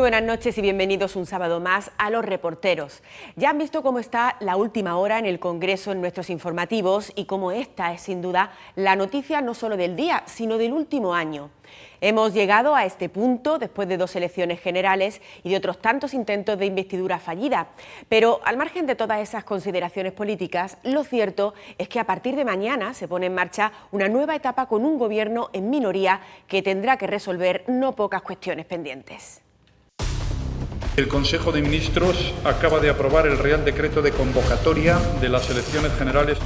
buenas noches y bienvenidos un sábado más a Los Reporteros. Ya han visto cómo está la última hora en el Congreso en nuestros informativos y cómo esta es sin duda la noticia no solo del día, sino del último año. Hemos llegado a este punto después de 2 elecciones generales y de otros tantos intentos de investidura fallida. Pero al margen de todas esas consideraciones políticas, lo cierto es que a partir de mañana se pone en marcha una nueva etapa con un gobierno en minoría que tendrá que resolver no pocas cuestiones pendientes. El Consejo de Ministros acaba de aprobar el Real Decreto de convocatoria de las elecciones generales.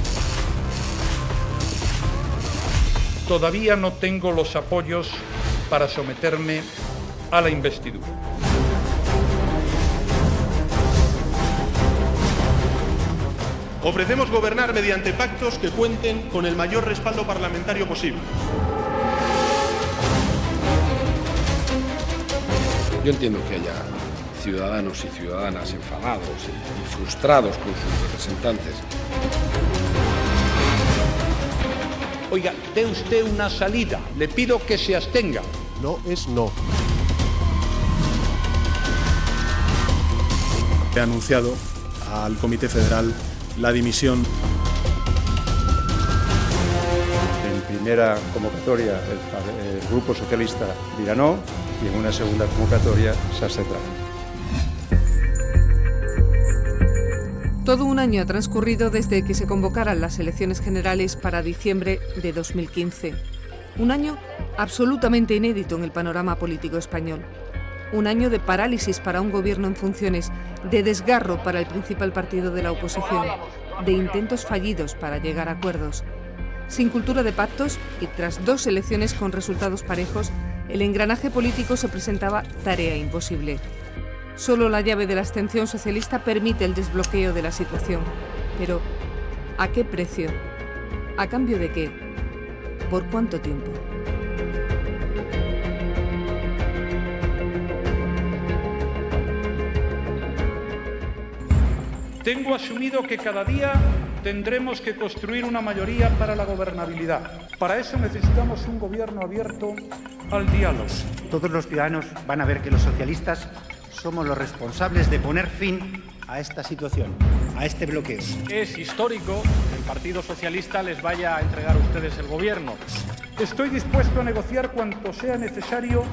Todavía no tengo los apoyos para someterme a la investidura. Ofrecemos gobernar mediante pactos que cuenten con el mayor respaldo parlamentario posible. Yo entiendo que haya ciudadanos y ciudadanas enfadados y frustrados con sus representantes. Oiga, dé usted una salida. Le pido que se abstenga. No es no. He anunciado al Comité Federal la dimisión. En primera convocatoria el Grupo Socialista dirá no y en una segunda convocatoria se abstendrá. Todo un año ha transcurrido desde que se convocaran las elecciones generales para diciembre de 2015. Un año absolutamente inédito en el panorama político español. Un año de parálisis para un gobierno en funciones, de desgarro para el principal partido de la oposición, de intentos fallidos para llegar a acuerdos. Sin cultura de pactos y tras 2 elecciones con resultados parejos, el engranaje político se presentaba tarea imposible. Solo la llave de la abstención socialista permite el desbloqueo de la situación. Pero, ¿a qué precio? ¿A cambio de qué? ¿Por cuánto tiempo? Tengo asumido que cada día tendremos que construir una mayoría para la gobernabilidad. Para eso necesitamos un gobierno abierto al diálogo. Todos los ciudadanos van a ver que los socialistas somos los responsables de poner fin a esta situación, a este bloqueo. Es histórico que el Partido Socialista les vaya a entregar a ustedes el gobierno. Estoy dispuesto a negociar cuanto sea necesario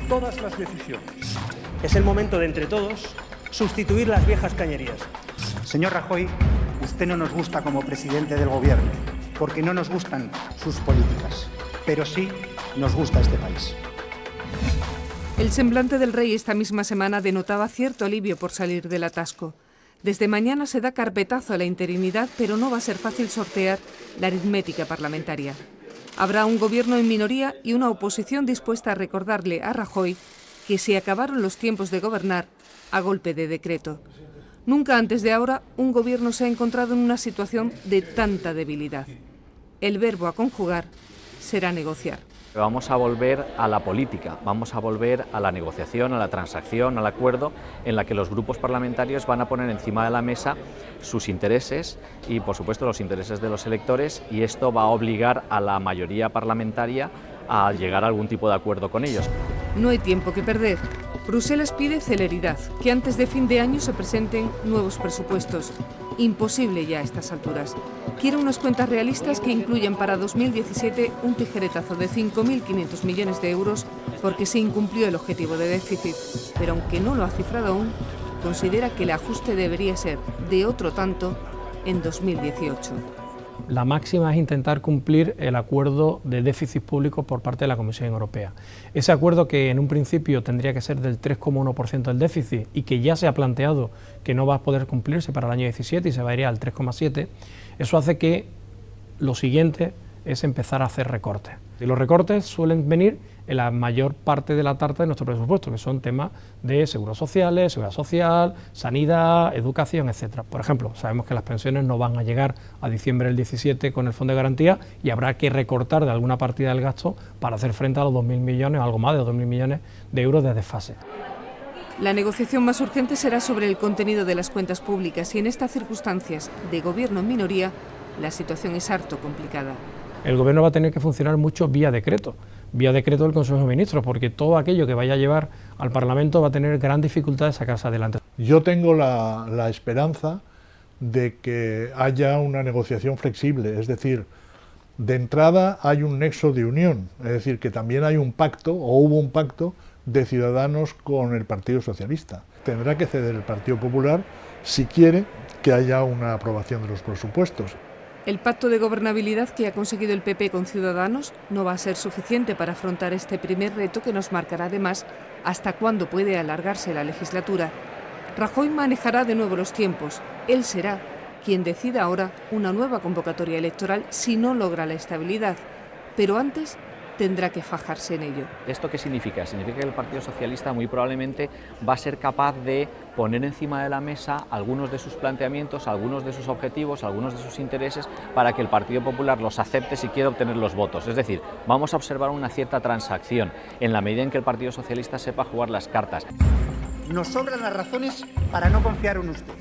todas las decisiones. Es el momento de, entre todos, sustituir las viejas cañerías. Señor Rajoy, usted no nos gusta como presidente del gobierno, porque no nos gustan sus políticas, pero sí nos gusta este país. El semblante del rey esta misma semana denotaba cierto alivio por salir del atasco. Desde mañana se da carpetazo a la interinidad, pero no va a ser fácil sortear la aritmética parlamentaria. Habrá un gobierno en minoría y una oposición dispuesta a recordarle a Rajoy que se acabaron los tiempos de gobernar a golpe de decreto. Nunca antes de ahora un gobierno se ha encontrado en una situación de tanta debilidad. El verbo a conjugar será negociar. Vamos a volver a la política, vamos a volver a la negociación, a la transacción, al acuerdo, en la que los grupos parlamentarios van a poner encima de la mesa sus intereses y, por supuesto, los intereses de los electores, y esto va a obligar a la mayoría parlamentaria a llegar a algún tipo de acuerdo con ellos. No hay tiempo que perder. Bruselas pide celeridad, que antes de fin de año se presenten nuevos presupuestos. Imposible ya a estas alturas. Quiere unas cuentas realistas que incluyan para 2017 un tijeretazo de 5.500 millones de euros porque se incumplió el objetivo de déficit. Pero aunque no lo ha cifrado aún, considera que el ajuste debería ser de otro tanto en 2018. La máxima es intentar cumplir el acuerdo de déficit público por parte de la Comisión Europea. Ese acuerdo, que en un principio tendría que ser del 3,1% del déficit y que ya se ha planteado que no va a poder cumplirse para el año 17 y se va a ir al 3,7%, eso hace que lo siguiente es empezar a hacer recortes. Y los recortes suelen venir en la mayor parte de la tarta de nuestro presupuesto, que son temas de seguros sociales, seguridad social, sanidad, educación, etcétera. Por ejemplo, sabemos que las pensiones no van a llegar a diciembre del 17 con el Fondo de Garantía y habrá que recortar de alguna partida del gasto para hacer frente a los 2.000 millones, algo más de 2.000 millones de euros de desfase. La negociación más urgente será sobre el contenido de las cuentas públicas y en estas circunstancias de gobierno en minoría, la situación es harto complicada. El gobierno va a tener que funcionar mucho vía decreto, vía decreto del Consejo de Ministros, porque todo aquello que vaya a llevar al Parlamento va a tener gran dificultad de sacarse adelante. Yo tengo la esperanza de que haya una negociación flexible, es decir, de entrada hay un nexo de unión, es decir, que también hay un pacto, o hubo un pacto, de Ciudadanos con el Partido Socialista. Tendrá que ceder el Partido Popular si quiere que haya una aprobación de los presupuestos. El pacto de gobernabilidad que ha conseguido el PP con Ciudadanos no va a ser suficiente para afrontar este primer reto que nos marcará además hasta cuándo puede alargarse la legislatura. Rajoy manejará de nuevo los tiempos. Él será quien decida ahora una nueva convocatoria electoral si no logra la estabilidad. Pero antes tendrá que fajarse en ello. ¿Esto qué significa? Significa que el Partido Socialista muy probablemente va a ser capaz de poner encima de la mesa algunos de sus planteamientos, algunos de sus objetivos, algunos de sus intereses, para que el Partido Popular los acepte si quiere obtener los votos. Es decir, vamos a observar una cierta transacción en la medida en que el Partido Socialista sepa jugar las cartas. Nos sobran las razones para no confiar en usted,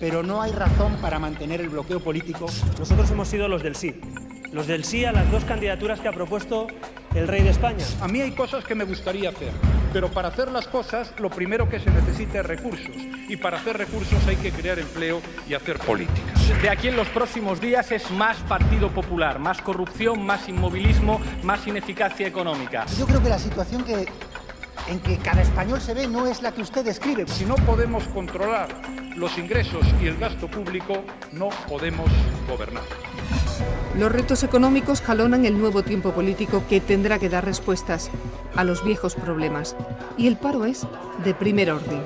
pero no hay razón para mantener el bloqueo político. Nosotros hemos sido los del sí a las dos candidaturas que ha propuesto el rey de España. A mí hay cosas que me gustaría hacer, pero para hacer las cosas lo primero que se necesita es recursos, y para hacer recursos hay que crear empleo y hacer políticas. De aquí en los próximos días es más Partido Popular, más corrupción, más inmovilismo, más ineficacia económica. Yo creo que la situación en que cada español se ve no es la que usted describe. Si no podemos controlar los ingresos y el gasto público, no podemos gobernar. Los retos económicos jalonan el nuevo tiempo político que tendrá que dar respuestas a los viejos problemas. Y el paro es de primer orden.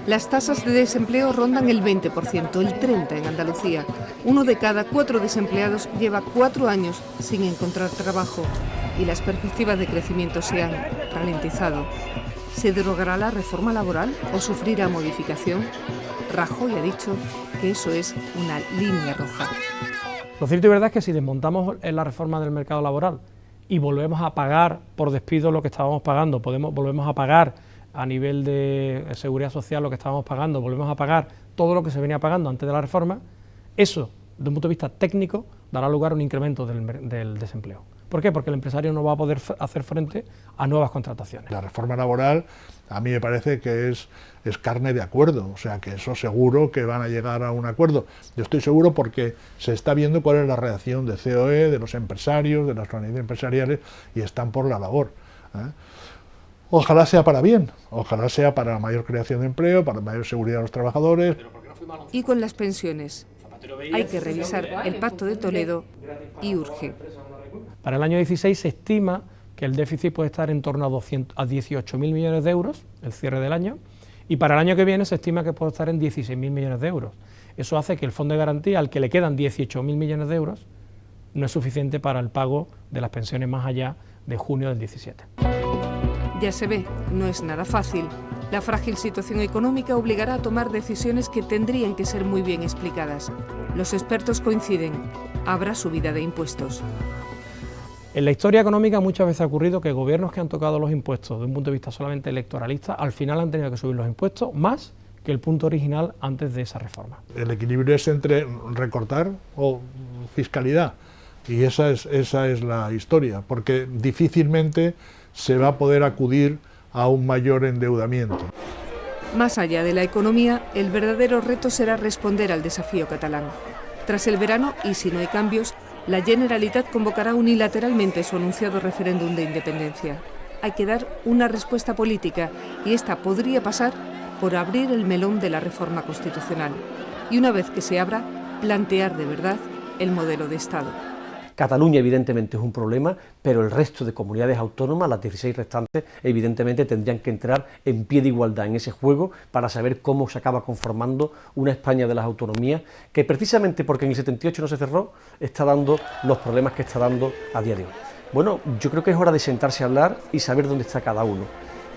Las tasas de desempleo rondan el 20%, el 30% en Andalucía. 1 de cada 4 desempleados lleva 4 años sin encontrar trabajo y las perspectivas de crecimiento se han ralentizado. ¿Se derogará la reforma laboral o sufrirá modificación? Rajoy ha dicho que eso es una línea roja. Lo cierto y verdad es que si desmontamos la reforma del mercado laboral y volvemos a pagar por despido lo que estábamos pagando, volvemos a pagar a nivel de seguridad social lo que estábamos pagando, volvemos a pagar todo lo que se venía pagando antes de la reforma, eso, desde un punto de vista técnico, dará lugar a un incremento del desempleo. ¿Por qué? Porque el empresario no va a poder hacer frente a nuevas contrataciones. La reforma laboral a mí me parece que es carne de acuerdo, o sea que eso seguro que van a llegar a un acuerdo. Yo estoy seguro porque se está viendo cuál es la reacción de COE, de los empresarios, de las organizaciones empresariales, y están por la labor, ¿eh? Ojalá sea para bien, ojalá sea para mayor creación de empleo, para mayor seguridad de los trabajadores. Y con las pensiones, hay que revisar el Pacto de Toledo y urge. Para el año 16 se estima que el déficit puede estar en torno a 18.000 millones de euros, el cierre del año, y para el año que viene se estima que puede estar en 16.000 millones de euros. Eso hace que el Fondo de Garantía, al que le quedan 18.000 millones de euros, no es suficiente para el pago de las pensiones más allá de junio del 17. Ya se ve, no es nada fácil. La frágil situación económica obligará a tomar decisiones que tendrían que ser muy bien explicadas. Los expertos coinciden, habrá subida de impuestos. En la historia económica muchas veces ha ocurrido que gobiernos que han tocado los impuestos desde un punto de vista solamente electoralista, al final han tenido que subir los impuestos más que el punto original antes de esa reforma. El equilibrio es entre recortar o fiscalidad, y esa es la historia, porque difícilmente se va a poder acudir a un mayor endeudamiento. Más allá de la economía, el verdadero reto será responder al desafío catalán. Tras el verano, y si no hay cambios, la Generalitat convocará unilateralmente su anunciado referéndum de independencia. Hay que dar una respuesta política, y esta podría pasar por abrir el melón de la reforma constitucional. Y una vez que se abra, plantear de verdad el modelo de Estado. Cataluña evidentemente es un problema, pero el resto de comunidades autónomas, las 16 restantes, evidentemente tendrían que entrar en pie de igualdad en ese juego para saber cómo se acaba conformando una España de las autonomías, que precisamente porque en el 78 no se cerró, está dando los problemas que está dando a día de hoy. Bueno, yo creo que es hora de sentarse a hablar y saber dónde está cada uno.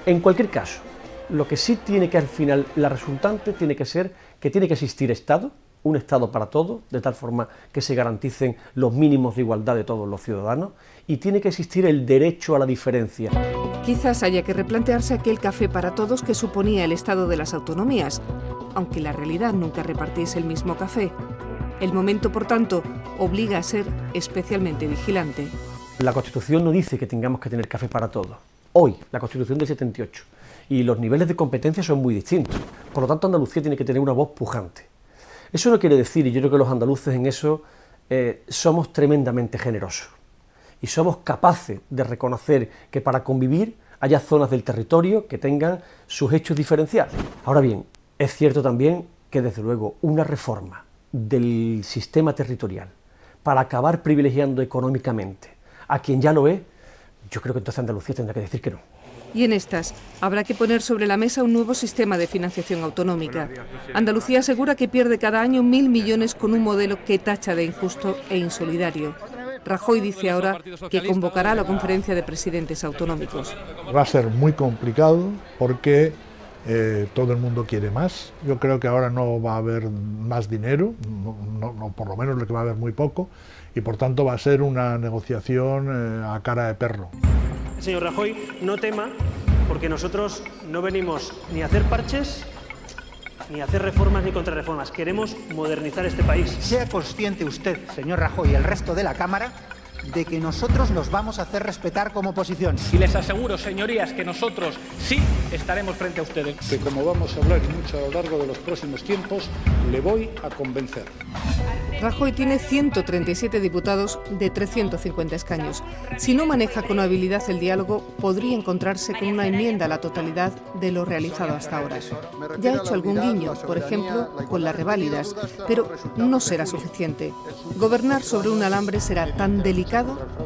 En cualquier caso, lo que sí tiene que al final, la resultante tiene que ser que tiene que existir Estado, un Estado para todos, de tal forma que se garanticen los mínimos de igualdad de todos los ciudadanos, y tiene que existir el derecho a la diferencia. Quizás haya que replantearse aquel café para todos que suponía el Estado de las autonomías, aunque la realidad nunca repartiese el mismo café. El momento, por tanto, obliga a ser especialmente vigilante. La Constitución no dice que tengamos que tener café para todos. Hoy, la Constitución del 78. Y los niveles de competencia son muy distintos. Por lo tanto, Andalucía tiene que tener una voz pujante. Eso no quiere decir, y yo creo que los andaluces en eso somos tremendamente generosos. Y somos capaces de reconocer que para convivir haya zonas del territorio que tengan sus hechos diferenciales. Ahora bien, es cierto también que desde luego una reforma del sistema territorial para acabar privilegiando económicamente a quien ya lo es, yo creo que entonces Andalucía tendrá que decir que no. Y en estas habrá que poner sobre la mesa un nuevo sistema de financiación autonómica. Andalucía asegura que pierde cada año 1.000 millones con un modelo que tacha de injusto e insolidario. Rajoy dice ahora que convocará a la conferencia de presidentes autonómicos. Va a ser muy complicado porque todo el mundo quiere más. Yo creo que ahora no va a haber más dinero, no, por lo menos lo que va a haber muy poco, y por tanto va a ser una negociación a cara de perro. Señor Rajoy, no tema, porque nosotros no venimos ni a hacer parches, ni a hacer reformas ni contrarreformas. Queremos modernizar este país. Sea consciente usted, señor Rajoy, y el resto de la Cámara, de que nosotros nos vamos a hacer respetar como oposición. Y les aseguro, señorías, que nosotros sí estaremos frente a ustedes. Que como vamos a hablar mucho a lo largo de los próximos tiempos, le voy a convencer. Rajoy tiene 137 diputados de 350 escaños. Si no maneja con habilidad el diálogo, podría encontrarse con una enmienda a la totalidad de lo realizado hasta ahora. Ya ha hecho algún guiño, por ejemplo, con las reválidas, pero no será suficiente. Gobernar sobre un alambre será tan delicado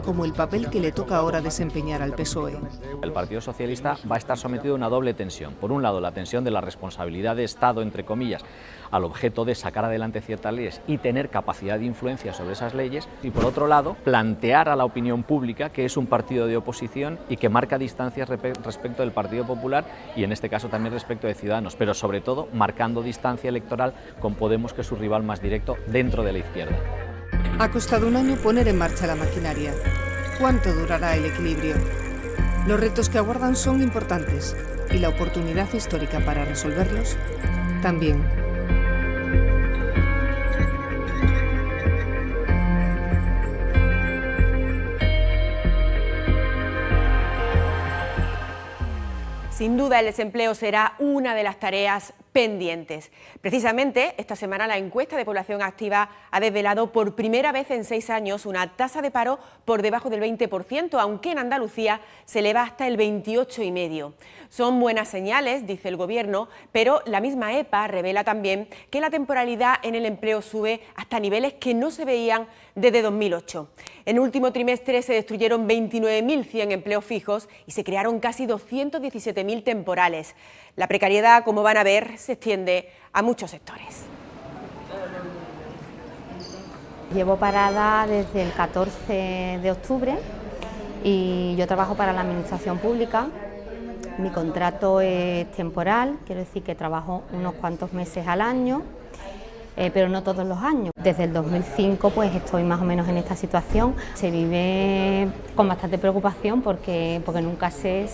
como el papel que le toca ahora desempeñar al PSOE. El Partido Socialista va a estar sometido a una doble tensión. Por un lado, la tensión de la responsabilidad de Estado, entre comillas, al objeto de sacar adelante ciertas leyes y tener capacidad de influencia sobre esas leyes, y por otro lado, plantear a la opinión pública que es un partido de oposición y que marca distancias respecto del Partido Popular y en este caso también respecto de Ciudadanos, pero sobre todo marcando distancia electoral con Podemos, que es su rival más directo dentro de la izquierda. Ha costado un año poner en marcha la maquinaria. ¿Cuánto durará el equilibrio? Los retos que aguardan son importantes y la oportunidad histórica para resolverlos también. Sin duda, el desempleo será una de las tareas pendientes. Precisamente, esta semana la encuesta de población activa ha desvelado por primera vez en 6 años una tasa de paro por debajo del 20%, aunque en Andalucía se eleva hasta el 28,5%. Son buenas señales, dice el Gobierno, pero la misma EPA revela también que la temporalidad en el empleo sube hasta niveles que no se veían desde 2008. En el último trimestre se destruyeron 29.100 empleos fijos y se crearon casi 217.000 temporales. La precariedad, como van a ver, se extiende a muchos sectores. Llevo parada desde el 14 de octubre y yo trabajo para la Administración Pública. Mi contrato es temporal, quiero decir que trabajo unos cuantos meses al año, pero no todos los años. Desde el 2005 pues estoy más o menos en esta situación. Se vive con bastante preocupación porque nunca sé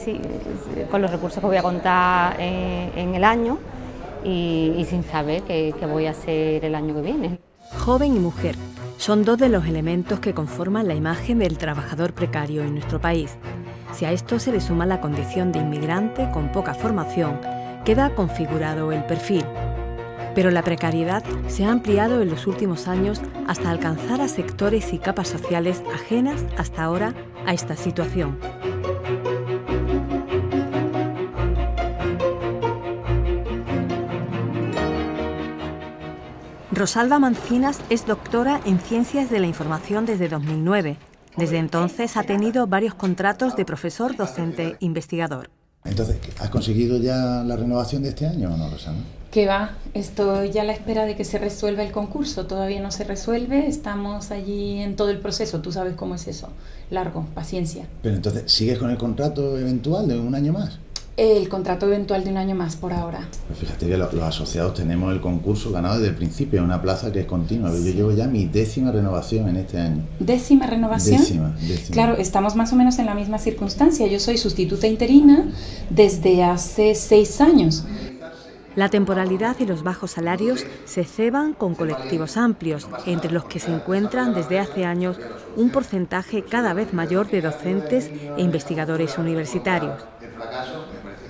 con los recursos que voy a contar en el año y sin saber qué voy a hacer el año que viene. Joven y mujer son dos de los elementos que conforman la imagen del trabajador precario en nuestro país. Si a esto se le suma la condición de inmigrante con poca formación, queda configurado el perfil. Pero la precariedad se ha ampliado en los últimos años hasta alcanzar a sectores y capas sociales ajenas hasta ahora a esta situación. Rosalba Mancinas es doctora en Ciencias de la Información desde 2009. Desde entonces ha tenido varios contratos de profesor, docente, investigador. Entonces, ¿has conseguido ya la renovación de este año o no, Rosana? Que va, estoy ya a la espera de que se resuelva el concurso, todavía no se resuelve, estamos allí en todo el proceso, tú sabes cómo es eso, largo, paciencia. Pero entonces, ¿sigues con el contrato eventual de un año más? El contrato eventual de un año más por ahora. Pues fíjate que los asociados tenemos el concurso ganado desde el principio, una plaza que es continua. Yo llevo ya mi 10ª renovación en este año. ¿10ª renovación? Décima. Claro, estamos más o menos en la misma circunstancia. Yo soy sustituta interina desde hace 6 años. La temporalidad y los bajos salarios se ceban con colectivos amplios, entre los que se encuentran desde hace años un porcentaje cada vez mayor de docentes e investigadores universitarios.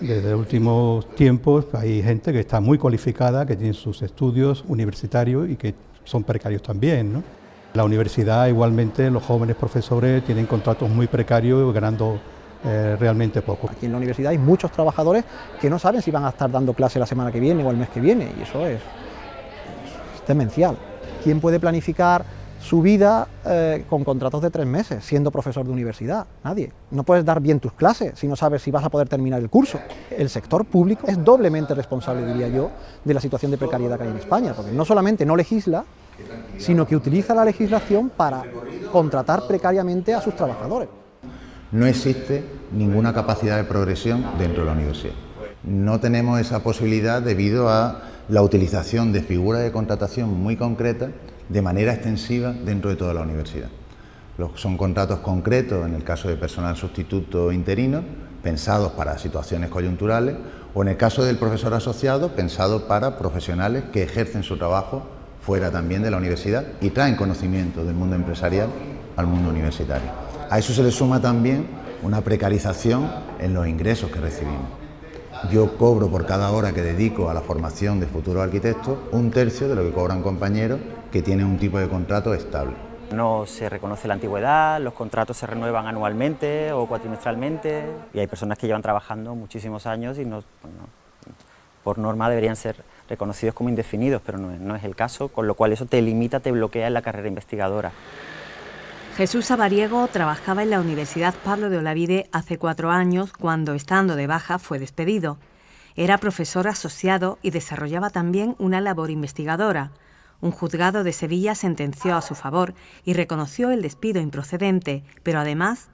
Desde últimos tiempos hay gente que está muy cualificada, que tiene sus estudios universitarios y que son precarios también, ¿no? La universidad, igualmente, los jóvenes profesores tienen contratos muy precarios, ganando realmente poco. Aquí en la universidad hay muchos trabajadores que no saben si van a estar dando clase la semana que viene o el mes que viene, y eso es demencial. ¿Quién puede planificar su vida con contratos de 3 meses, siendo profesor de universidad? Nadie. No puedes dar bien tus clases si no sabes si vas a poder terminar el curso. El sector público es doblemente responsable, diría yo, de la situación de precariedad que hay en España, porque no solamente no legisla, sino que utiliza la legislación para contratar precariamente a sus trabajadores. No existe ninguna capacidad de progresión dentro de la universidad. No tenemos esa posibilidad debido a la utilización de figuras de contratación muy concretas de manera extensiva dentro de toda la universidad. Son contratos concretos en el caso de personal sustituto interino, pensados para situaciones coyunturales, o en el caso del profesor asociado, pensados para profesionales que ejercen su trabajo fuera también de la universidad y traen conocimiento del mundo empresarial al mundo universitario. A eso se le suma también una precarización en los ingresos que recibimos. Yo cobro por cada hora que dedico a la formación de futuros arquitectos 1/3 de lo que cobran compañeros que tienen un tipo de contrato estable. No se reconoce la antigüedad, los contratos se renuevan anualmente o cuatrimestralmente y hay personas que llevan trabajando muchísimos años y por norma deberían ser reconocidos como indefinidos, pero no es el caso, con lo cual eso te limita, te bloquea en la carrera investigadora. Jesús Sabariego trabajaba en la Universidad Pablo de Olavide hace 4 años cuando, estando de baja, fue despedido. Era profesor asociado y desarrollaba también una labor investigadora. Un juzgado de Sevilla sentenció a su favor y reconoció el despido improcedente, pero además...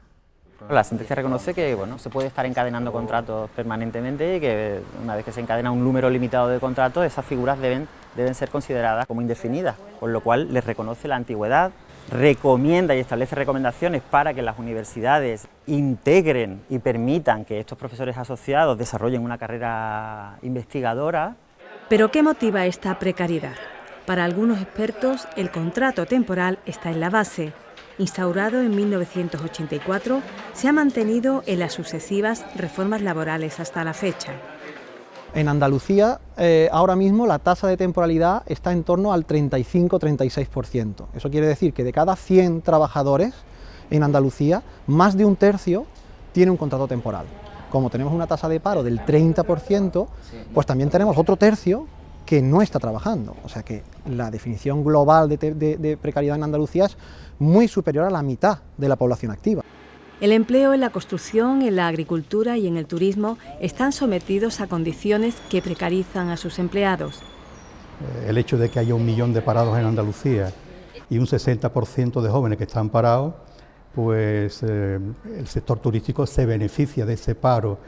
La sentencia reconoce que se puede estar encadenando contratos permanentemente y que una vez que se encadena un número limitado de contratos, esas figuras deben ser consideradas como indefinidas, con lo cual les reconoce la antigüedad, recomienda y establece recomendaciones para que las universidades integren y permitan que estos profesores asociados desarrollen una carrera investigadora. ¿Pero qué motiva esta precariedad? Para algunos expertos, el contrato temporal está en la base. Instaurado en 1984, se ha mantenido en las sucesivas reformas laborales hasta la fecha. En Andalucía, ahora mismo la tasa de temporalidad está en torno al 35-36%. Eso quiere decir que de cada 100 trabajadores en Andalucía, más de 1/3 tiene un contrato temporal. Como tenemos una tasa de paro del 30%, pues también tenemos otro tercio que no está trabajando. O sea que la definición global de precariedad en Andalucía es muy superior a la mitad de la población activa. El empleo en la construcción, en la agricultura y en el turismo están sometidos a condiciones que precarizan a sus empleados. El hecho de que haya 1 millón de parados en Andalucía y un 60% de jóvenes que están parados, pues el sector turístico se beneficia de ese paro,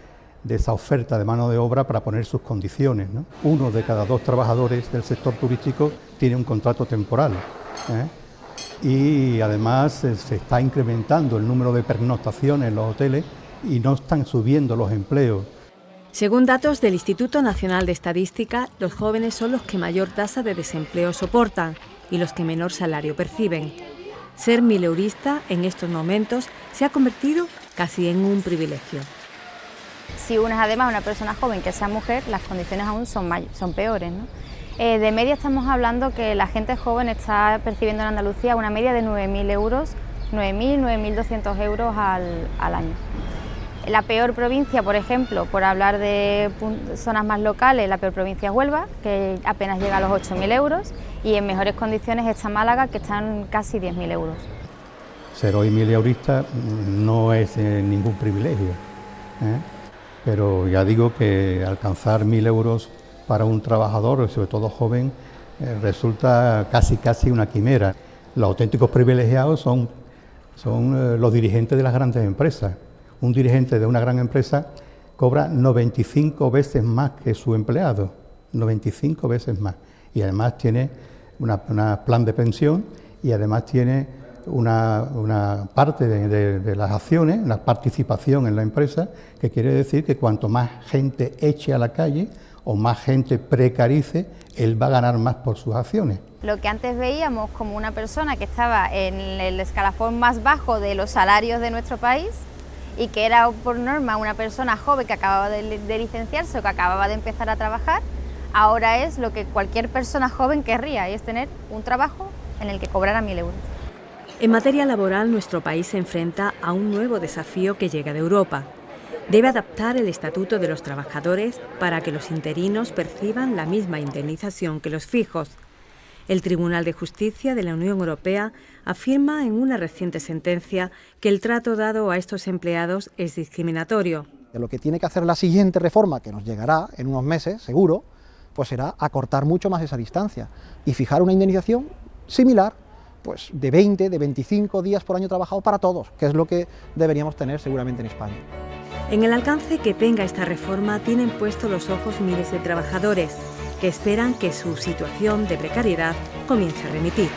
de esa oferta de mano de obra para poner sus condiciones, ¿no? 1 de cada 2 trabajadores del sector turístico tiene un contrato temporal, y además se está incrementando el número de pernoctaciones en los hoteles y no están subiendo los empleos. Según datos del Instituto Nacional de Estadística, los jóvenes son los que mayor tasa de desempleo soportan y los que menor salario perciben. Ser mileurista en estos momentos se ha convertido casi en un privilegio. Si uno es además una persona joven que sea mujer, las condiciones aún son peores, ¿no? De media estamos hablando que la gente joven está percibiendo en Andalucía una media de 9.000 euros, 9.200 euros al año. La peor provincia, por ejemplo, por hablar de zonas más locales, la peor provincia es Huelva, que apenas llega a los 8.000 euros, y en mejores condiciones está Málaga, que está en casi 10.000 euros. Ser hoy mileurista no es ningún privilegio, pero ya digo que alcanzar 1.000 euros para un trabajador, sobre todo joven, resulta casi una quimera. Los auténticos privilegiados son los dirigentes de las grandes empresas. Un dirigente de una gran empresa cobra 95 veces más que su empleado, 95 veces más. Y además tiene un plan de pensión y además tiene una parte de las acciones, una participación en la empresa, que quiere decir que cuanto más gente eche a la calle o más gente precarice, él va a ganar más por sus acciones. Lo que antes veíamos como una persona que estaba en el escalafón más bajo de los salarios de nuestro país y que era por norma una persona joven que acababa de licenciarse o que acababa de empezar a trabajar, ahora es lo que cualquier persona joven querría, y es tener un trabajo en el que cobrara 1.000 euros. En materia laboral, nuestro país se enfrenta a un nuevo desafío que llega de Europa. Debe adaptar el Estatuto de los Trabajadores para que los interinos perciban la misma indemnización que los fijos. El Tribunal de Justicia de la Unión Europea afirma en una reciente sentencia que el trato dado a estos empleados es discriminatorio. Lo que tiene que hacer la siguiente reforma, que nos llegará en unos meses, seguro, pues será acortar mucho más esa distancia y fijar una indemnización similar, pues de 20, de 25 días por año trabajado para todos, que es lo que deberíamos tener seguramente en España. En el alcance que tenga esta reforma tienen puestos los ojos miles de trabajadores que esperan que su situación de precariedad comience a remitir.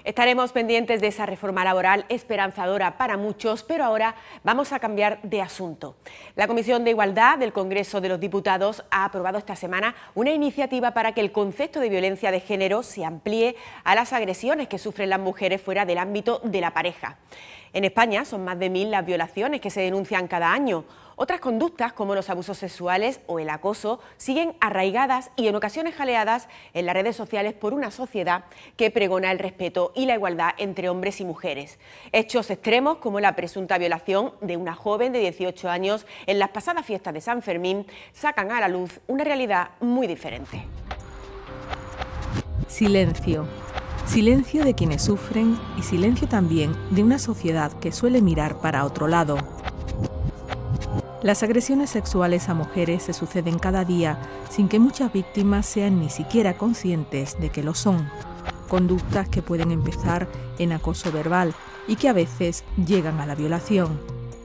Estaremos pendientes de esa reforma laboral esperanzadora para muchos, pero ahora vamos a cambiar de asunto. La Comisión de Igualdad del Congreso de los Diputados ha aprobado esta semana una iniciativa para que el concepto de violencia de género se amplíe a las agresiones que sufren las mujeres fuera del ámbito de la pareja. En España son más de 1000 las violaciones que se denuncian cada año. Otras conductas, como los abusos sexuales o el acoso, siguen arraigadas y en ocasiones jaleadas en las redes sociales por una sociedad que pregona el respeto y la igualdad entre hombres y mujeres. Hechos extremos, como la presunta violación de una joven de 18 años en las pasadas fiestas de San Fermín, sacan a la luz una realidad muy diferente. Silencio. Silencio de quienes sufren y silencio también de una sociedad que suele mirar para otro lado. Las agresiones sexuales a mujeres se suceden cada día sin que muchas víctimas sean ni siquiera conscientes de que lo son. Conductas que pueden empezar en acoso verbal y que a veces llegan a la violación.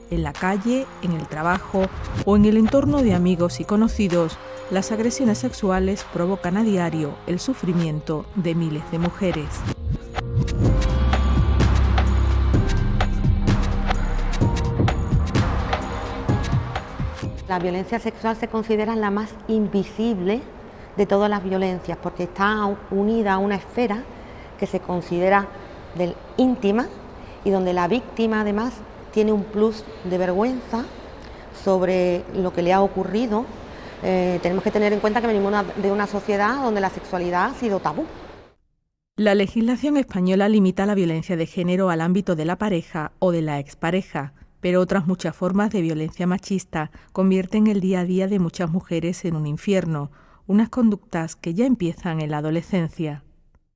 En la calle, en el trabajo o en el entorno de amigos y conocidos, las agresiones sexuales provocan a diario el sufrimiento de miles de mujeres. La violencia sexual se considera la más invisible de todas las violencias porque está unida a una esfera que se considera íntima y donde la víctima además tiene un plus de vergüenza sobre lo que le ha ocurrido. Tenemos que tener en cuenta que venimos de una sociedad donde la sexualidad ha sido tabú. La legislación española limita la violencia de género al ámbito de la pareja o de la expareja, pero otras muchas formas de violencia machista convierten el día a día de muchas mujeres en un infierno, unas conductas que ya empiezan en la adolescencia.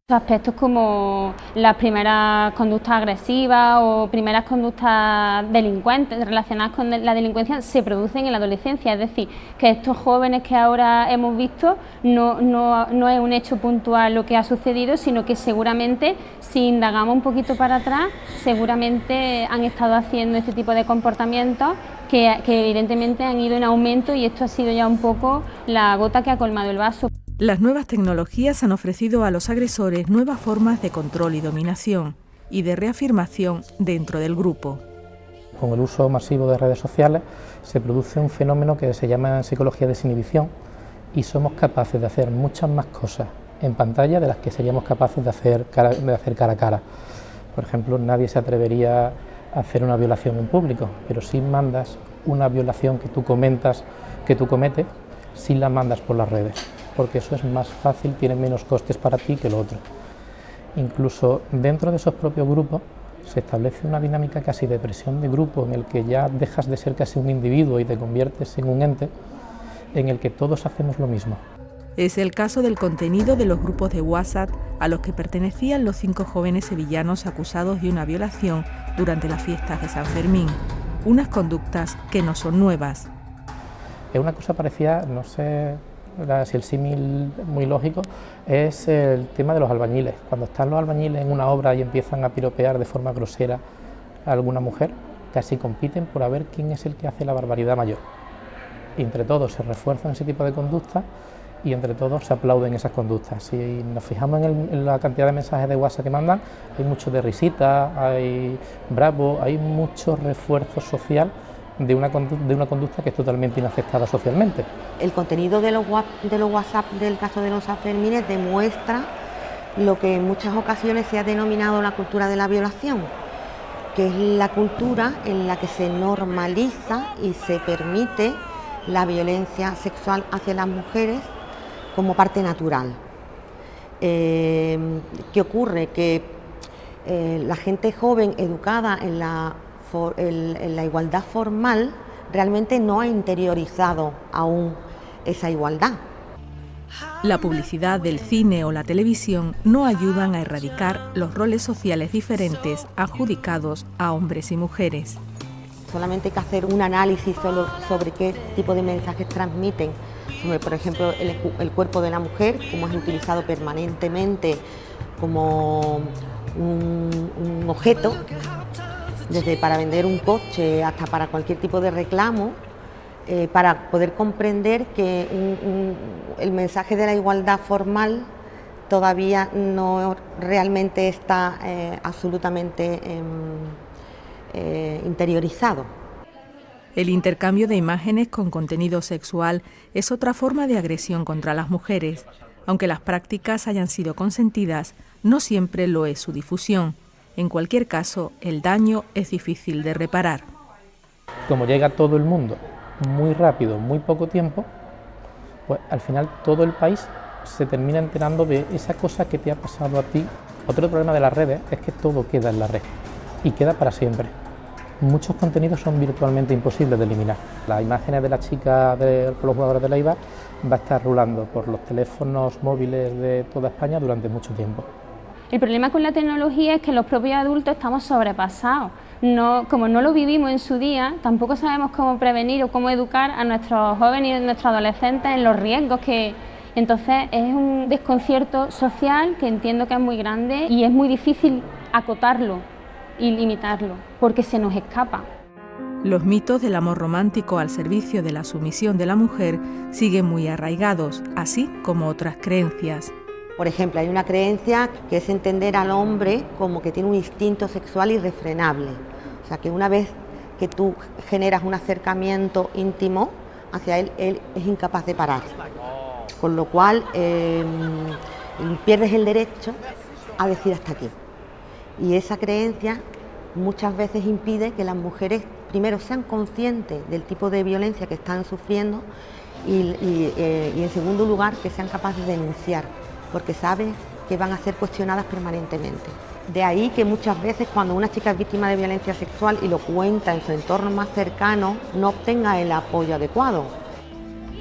Aspectos como las primeras conductas agresivas o primeras conductas delincuentes relacionadas con la delincuencia se producen en la adolescencia, es decir, que estos jóvenes que ahora hemos visto no es un hecho puntual lo que ha sucedido, sino que seguramente, si indagamos un poquito para atrás, seguramente han estado haciendo este tipo de comportamientos que evidentemente han ido en aumento y esto ha sido ya un poco la gota que ha colmado el vaso. Las nuevas tecnologías han ofrecido a los agresores nuevas formas de control y dominación y de reafirmación dentro del grupo. Con el uso masivo de redes sociales se produce un fenómeno que se llama psicología de desinhibición y somos capaces de hacer muchas más cosas en pantalla de las que seríamos capaces de hacer cara a cara. Por ejemplo, nadie se atrevería a hacer una violación en público, pero si mandas una violación que tú comentas, que tú cometes, si la mandas por las redes, porque eso es más fácil, tiene menos costes para ti que lo otro. Incluso dentro de esos propios grupos se establece una dinámica casi de presión de grupo en el que ya dejas de ser casi un individuo y te conviertes en un ente en el que todos hacemos lo mismo. Es el caso del contenido de los grupos de WhatsApp a los que pertenecían los 5 jóvenes sevillanos acusados de una violación durante las fiestas de San Fermín, unas conductas que no son nuevas. Es una cosa parecida, no sé si el símil muy lógico, es el tema de los albañiles. Cuando están los albañiles en una obra y empiezan a piropear de forma grosera a alguna mujer, casi compiten por a ver quién es el que hace la barbaridad mayor. Y entre todos se refuerzan ese tipo de conductas y entre todos se aplauden esas conductas. Si nos fijamos en la cantidad de mensajes de WhatsApp que mandan, hay mucho de risita, hay bravo, hay mucho refuerzo social de una conducta que es totalmente inaceptada socialmente. El contenido de los WhatsApp del caso de los Sanfermines demuestra lo que en muchas ocasiones se ha denominado la cultura de la violación, que es la cultura en la que se normaliza y se permite la violencia sexual hacia las mujeres como parte natural. ¿Qué ocurre? Que la gente joven educada en la igualdad formal realmente no ha interiorizado aún esa igualdad. La publicidad del cine o la televisión no ayudan a erradicar los roles sociales diferentes adjudicados a hombres y mujeres. Solamente hay que hacer un análisis sobre qué tipo de mensajes transmiten, sobre, por ejemplo, el cuerpo de la mujer, cómo es utilizado permanentemente como un objeto, desde para vender un coche hasta para cualquier tipo de reclamo, para poder comprender que el mensaje de la igualdad formal todavía no realmente está absolutamente interiorizado. El intercambio de imágenes con contenido sexual es otra forma de agresión contra las mujeres. Aunque las prácticas hayan sido consentidas, no siempre lo es su difusión. En cualquier caso, el daño es difícil de reparar. Como llega todo el mundo muy rápido, muy poco tiempo, pues al final todo el país se termina enterando de esa cosa que te ha pasado a ti. Otro problema de las redes es que todo queda en la red y queda para siempre. Muchos contenidos son virtualmente imposibles de eliminar. Las imágenes de la chica de los jugadores de la Eibar va a estar rulando por los teléfonos móviles de toda España durante mucho tiempo. El problema con la tecnología es que los propios adultos estamos sobrepasados. Como no lo vivimos en su día, tampoco sabemos cómo prevenir o cómo educar a nuestros jóvenes y a nuestros adolescentes en los riesgos que... Entonces es un desconcierto social que entiendo que es muy grande y es muy difícil acotarlo y limitarlo, porque se nos escapa. Los mitos del amor romántico al servicio de la sumisión de la mujer siguen muy arraigados, así como otras creencias. Por ejemplo, hay una creencia que es entender al hombre como que tiene un instinto sexual irrefrenable. O sea, que una vez que tú generas un acercamiento íntimo hacia él, él es incapaz de parar. Con lo cual, pierdes el derecho a decir hasta aquí. Y esa creencia muchas veces impide que las mujeres primero sean conscientes del tipo de violencia que están sufriendo y en segundo lugar que sean capaces de denunciar, porque saben que van a ser cuestionadas permanentemente. De ahí que muchas veces cuando una chica es víctima de violencia sexual y lo cuenta en su entorno más cercano, no obtenga el apoyo adecuado.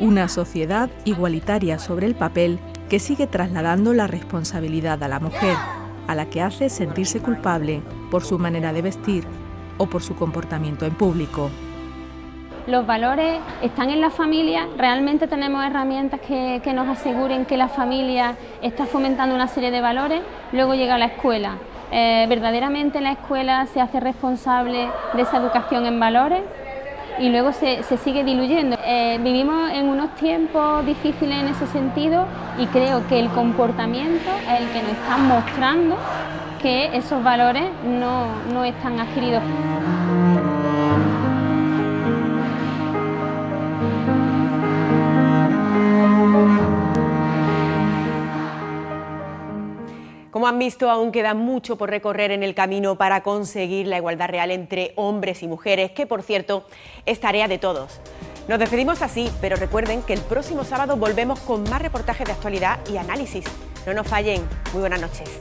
Una sociedad igualitaria sobre el papel que sigue trasladando la responsabilidad a la mujer, a la que hace sentirse culpable por su manera de vestir o por su comportamiento en público. Los valores están en la familia, realmente tenemos herramientas que nos aseguren que la familia está fomentando una serie de valores, luego llega a la escuela. Verdaderamente la escuela se hace responsable de esa educación en valores y luego se sigue diluyendo. Vivimos en unos tiempos difíciles en ese sentido y creo que el comportamiento es el que nos está mostrando que esos valores no están adquiridos. Como han visto, aún queda mucho por recorrer en el camino para conseguir la igualdad real entre hombres y mujeres, que por cierto es tarea de todos. Nos despedimos así, pero recuerden que el próximo sábado volvemos con más reportajes de actualidad y análisis. No nos fallen. Muy buenas noches.